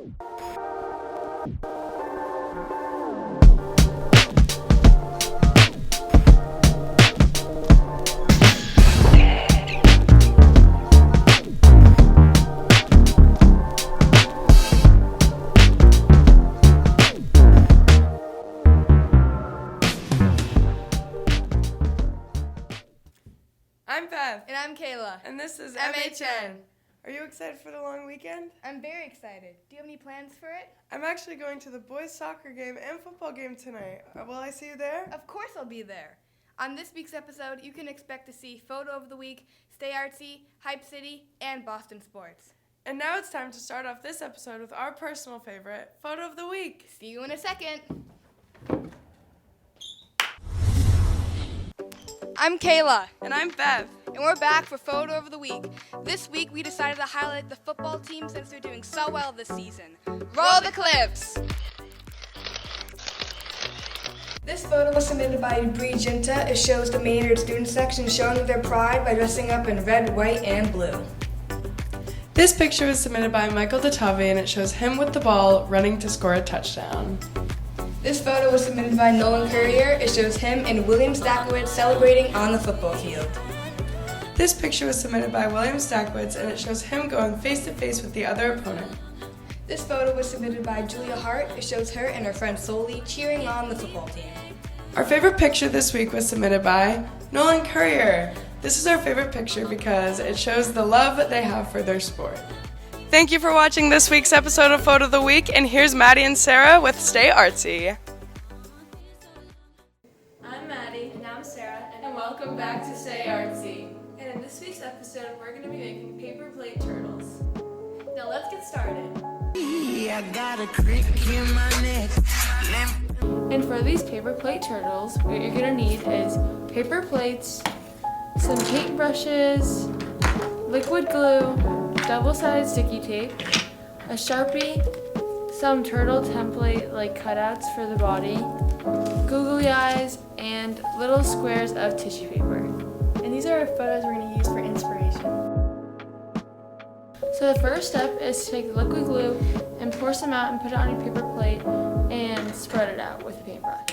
I'm Bev. And I'm Kayla. And this is MHN. Are you excited for the long weekend? I'm very excited. Do you have any plans for it? I'm actually going to the boys' soccer game and football game tonight. Will I see you there? Of course I'll be there. On this week's episode, you can expect to see Photo of the Week, Stay Artsy, Hype City, and Boston Sports. And now it's time to start off this episode with our personal favorite, Photo of the Week. See you in a second. I'm Kayla. And I'm Bev. And we're back for Photo of the Week. This week we decided to highlight the football team since they're doing so well this season. Roll the clips! This photo was submitted by Bree Ginta. It shows the Maynard student section showing their pride by dressing up in red, white, and blue. This picture was submitted by Michael Detavi, and it shows him with the ball running to score a touchdown. This photo was submitted by Nolan Courier. It shows him and William Stakowitz celebrating on the football field. This picture was submitted by William Stakowitz, and it shows him going face-to-face with the other opponent. This photo was submitted by Julia Hart. It shows her and her friend Soli cheering on the football team. Our favorite picture this week was submitted by Nolan Courier. This is our favorite picture because it shows the love that they have for their sport. Thank you for watching this week's episode of Photo of the Week, and here's Maddie and Sarah with Stay Artsy. I'm Maddie. And I'm Sarah. And welcome back to Stay Artsy. And in this week's episode, we're going to be making paper plate turtles. Now let's get started. I got a crick in my neck. And for these paper plate turtles, what you're going to need is paper plates, some paintbrushes, liquid glue, double-sided sticky tape, a Sharpie, some turtle template like cutouts for the body, googly eyes, and little squares of tissue paper. And these are our photos we're going to use for inspiration. So the first step is to take the liquid glue and pour some out and put it on your paper plate and spread it out with a paintbrush.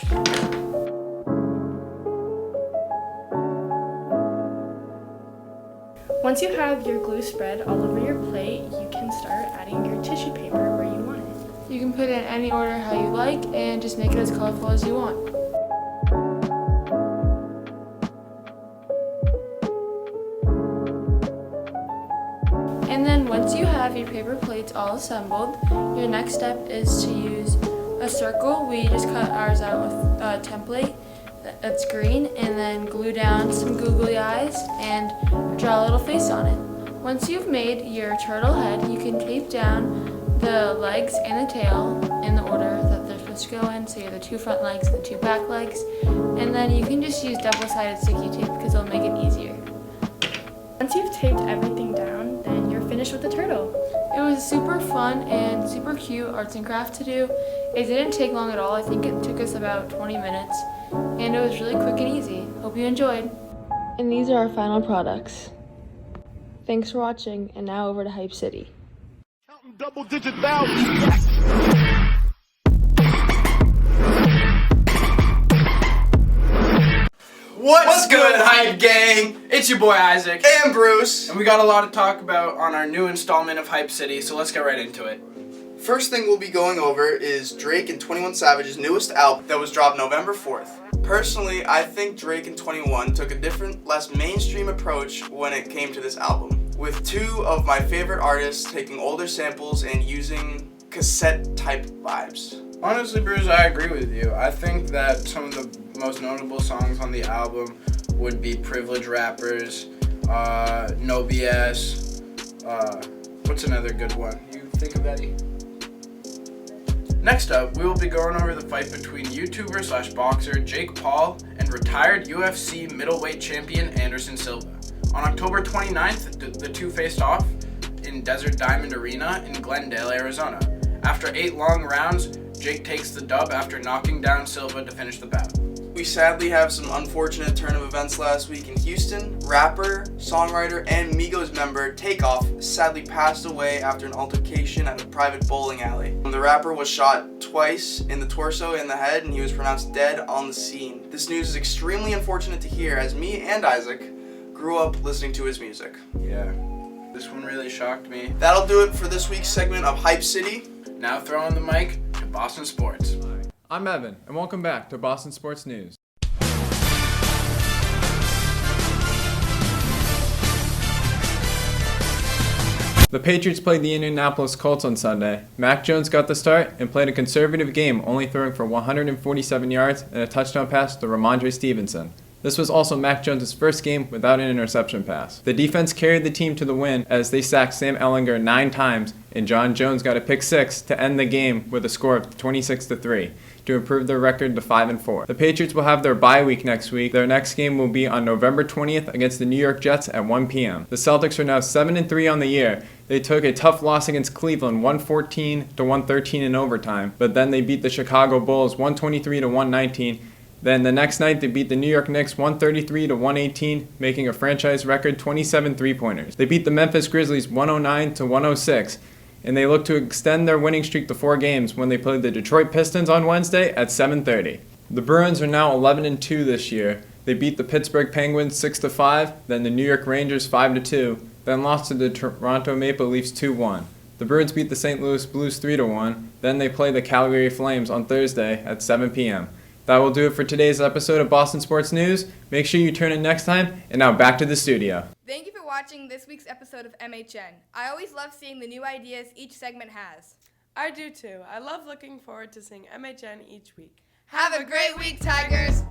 Once you have your glue spread all over your plate, you can start adding your tissue paper where you want it. You can put it in any order how you like and just make it as colorful as you want. And then once you have your paper plates all assembled, your next step is to use a circle. We just cut ours out with a template that's green, and then glue down some googly eyes and draw a little face on it. Once you've made your turtle head, you can tape down the legs and the tail in the order that they're supposed to go in, so you have the two front legs and the two back legs, and then you can just use double-sided sticky tape because it'll make it easier. Once you've taped everything down, then you're finished with the turtle. It was super fun and super cute arts and craft to do. It didn't take long at all. I think it took us about 20 minutes, and it was really quick and easy. Hope you enjoyed. And these are our final products. Thanks for watching, and now over to Hype City. Counting double-digit thousands. What's good, Hype Gang? It's your boy Isaac And Bruce. and we got a lot to talk about on our new installment of Hype City, so let's get right into it. First thing we'll be going over is Drake and 21 Savage's newest album that was dropped November 4th. Personally, I think Drake and 21 took a different, less mainstream approach when it came to this album, with two of my favorite artists taking older samples and using cassette-type vibes. Honestly, Bruce, I agree with you. I think that some of the most notable songs on the album would be Privilege Rappers, No BS, what's another good one? You think of any? Next up, we will be going over the fight between YouTuber slash boxer Jake Paul and retired UFC middleweight champion Anderson Silva. On October 29th, the two faced off in Desert Diamond Arena in Glendale, Arizona. After 8 long rounds, Jake takes the dub after knocking down Silva to finish the bout. We sadly have some unfortunate turn of events last week in Houston. Rapper, songwriter, and Migos member Takeoff sadly passed away after an altercation at a private bowling alley. The rapper was shot twice in the torso and the head, and he was pronounced dead on the scene. This news is extremely unfortunate to hear, as me and Isaac grew up listening to his music. Yeah, this one really shocked me. That'll do it for this week's segment of Hype City. Now throwing the mic to Boston Sports. I'm Evan, and welcome back to Boston Sports News. The Patriots played the Indianapolis Colts on Sunday. Mac Jones got the start and played a conservative game, only throwing for 147 yards and a touchdown pass to Ramondre Stevenson. This was also Mac Jones' first game without an interception pass. The defense carried the team to the win as they sacked Sam Ehlinger 9 times, and John Jones got a pick 6 to end the game with a score of 26-3 to improve their record to 5-4. The Patriots will have their bye week next week. Their next game will be on November 20th against the New York Jets at 1 p.m. The Celtics are now 7-3 on the year. They took a tough loss against Cleveland, 114-113 in overtime, but then they beat the Chicago Bulls 123-119. Then the next night, they beat the New York Knicks 133-118, making a franchise record 27 three-pointers. They beat the Memphis Grizzlies 109-106, and they look to extend their winning streak to 4 games when they play the Detroit Pistons on Wednesday at 7:30. The Bruins are now 11-2 this year. They beat the Pittsburgh Penguins 6-5, then the New York Rangers 5-2, then lost to the Toronto Maple Leafs 2-1. The Bruins beat the St. Louis Blues 3-1, then they play the Calgary Flames on Thursday at 7 p.m. That will do it for today's episode of Boston Sports News. Make sure you tune in next time, and now back to the studio. Thank you for watching this week's episode of MHN. I always love seeing the new ideas each segment has. I do too. I love looking forward to seeing MHN each week. Have a great week, Tigers!